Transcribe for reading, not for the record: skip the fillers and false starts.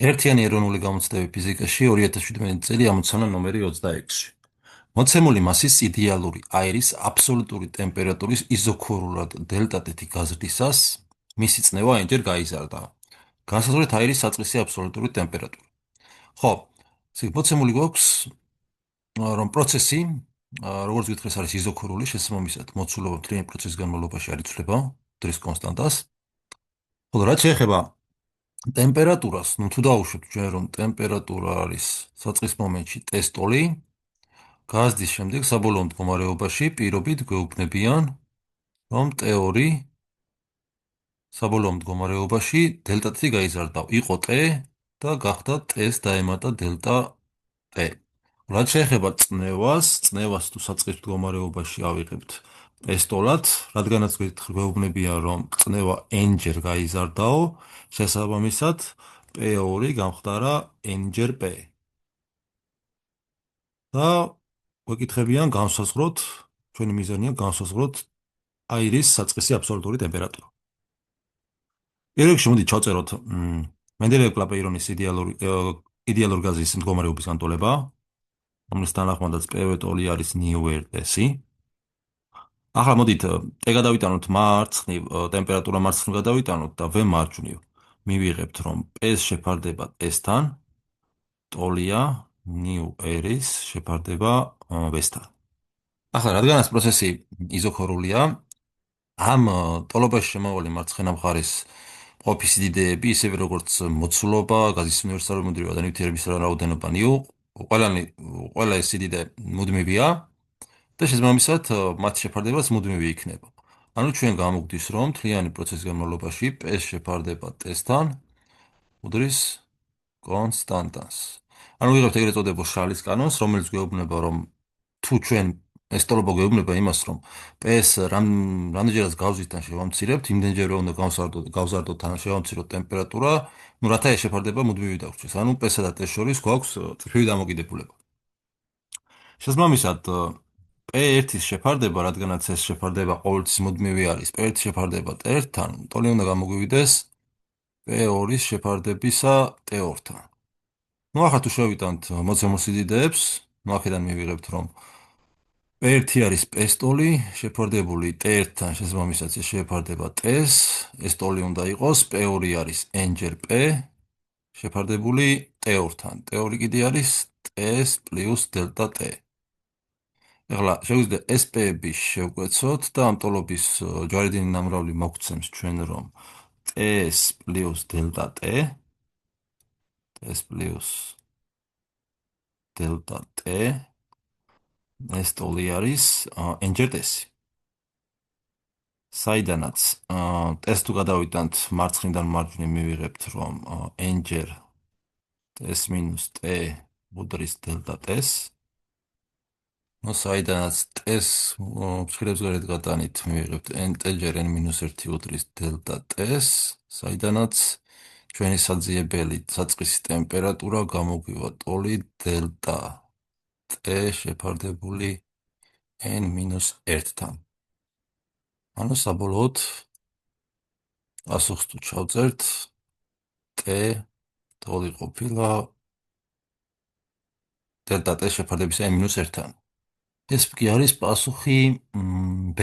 ერთიანი ეროვნული გამოცდები ფიზიკაში 2017 წელი ამოცანა ნომერი 26. მოცემული მასის იდეალური აირის აბსოლუტური ტემპერატურის იზოქრონულად დელტა-ტ გაზრდისას მისი წნევა n-ჯერ გაიზარდა. განსაზღვრეთ აირის საწყისი აბსოლუტური ტემპერატურა. ხო, მოცემული გვაქვს, რომ პროცესი, როგორც გითხეს, არის იზოქრონული, შესაბამისად, მოცულობა მთლიანი პროცესის განმავლობაში არ იცვლება დრის კონსტანტას. ხოლო რაც შეეხება ტემპერატურას, თუ დავუშვათ ჩვენ, რომ ტემპერატურა არის საწყის მომენტში ტესტოლი, გაზრდის შემდეგ საბოლოო მდგომარეობაში პირობით გვეუბნებიან, რომ ტ2 საბოლოო მდგომარეობაში დელტა-ტ გაიზარდა. იყო ტ და გახდა ტ-ს დაემატა დელტა-ტ. რაც შეეხება წნევას თუ საწყის მდგომარეობაში ავიღებთ ტესტოლად, რადგანაც გვეუბნებიან, რომ წნევა n-ჯერ გაიზარდაო, შესაბამისად P2 გამხდარა n-ჯერ P. და გვეკითხებიან განსაზღვროთ, ჩვენი მიზანია განსაზღვროთ აირის საწყისი აბსოლუტური ტემპერატურა. პირველ რიგში მოდი ჩავწეროთ მენდელეევ-კლაპეირონის იდეალური გაზის მდგომარეობის განტოლება, რომლის თანახმადაც P2 არის ნიუ-R-S. ახლა მოდით T გადავიტანოთ მარცხნივ, ტემპერატურა მარცხნივ გადავიტანოთ და V მარჯვნივ. მივიღებთ, რომ P-ს შეფარდება T-სთან, ტოლია ნიუ-R-ის შეფარდება V-სთან. ახლა რადგანაც პროცესი იზოქრონულია, ამ ტოლობაში შემავალი მარცხენა მხარის მყოფი სიდიდეები, ისევე როგორც მოცულობა, გაზის უნივერსალური მუდმივობა და ნივთიერების რაოდენობა ნიუ, ყველა ეს სიდიდე მუდმივია და შესაბამისად მათ შეფარდებაც მუდმივი იქნება. ანუ ჩვენ გამოვგდის, რომ მთლიანი პროცესის განმავლობაში P-ს შეფარდება T-სთან უდრის კონსტანტას. ანუ ვიღებთ ეგრეთ წოდებულ შარლის კანონს, რომელიც გვეუბნება, რომ თუ ჩვენ ეს ტოლობა გვეუბნება იმას, რომ P-ს რამდენჯერაც გავზისთან შევამცირებთ, იმდენჯერვე უნდა გავზარდოთ ან შევამციროთ ტემპერატურა, რათა ეს შეფარდება მუდმივი დაგვრჩეს. ანუ P-სა და T-ს შორის გვაქვს წრფივი დამოკიდებულება. შესაბამისად, P1-ის შეფარდება, რადგანაც ეს შეფარდება ყოველთვის მუდმივი არის, P1 შეფარდება T1-თან, ტოლი უნდა გამოგვივიდეს P2-ის შეფარდებისა T2-თან. ახლა თუ შევიტანთ მოცემულ სიდიდეებს, აქედან მივიღებთ, რომ P1 არის P-ს ტოლი, შეფარდებული T1-თან, შესაბამისად ეს შეფარდება T-ს, ეს ტოლი უნდა იყოს P2 არის n-ჯერ P, შეფარდებული T2-თან. T2 კიდე არის T-ს პლუს დელტა-T. ახლა შეგვიძლია ეს P-ები შევკვეცოთ და ამ ტოლობის ჯვარედინი ნამრავლი მოგცემს ჩვენ, რომ T-ს პლუს დელტა-T, T-ს პლუს დელტა-T, ეს ტოლი არის n-ჯერ T-ს. საიდანაც T-ს თუ გადავიტანთ მარცხნიდან მარჯვნივ მივიღებთ, რომ n-ჯერ T-ს მინუს T უდრის დელტა-T-ს. საიდანაც T-ს მცირებს გარეთ გადანით მივიღებთ n-ჯერ n-1 უდრის დელტა-T-ს, საიდანაც ჩვენი საძიებელი საწყისი ტემპერატურა გამოგვივა ტოლი დელტა-T შეფარდებული n-1-თან. ანუ საბოლოოდ პასუხს თუ ჩავწერთ, T ტოლი ყოფილა დელტა-T შეფარდებისა n-1-თან. ეს კი არის პასუხი B.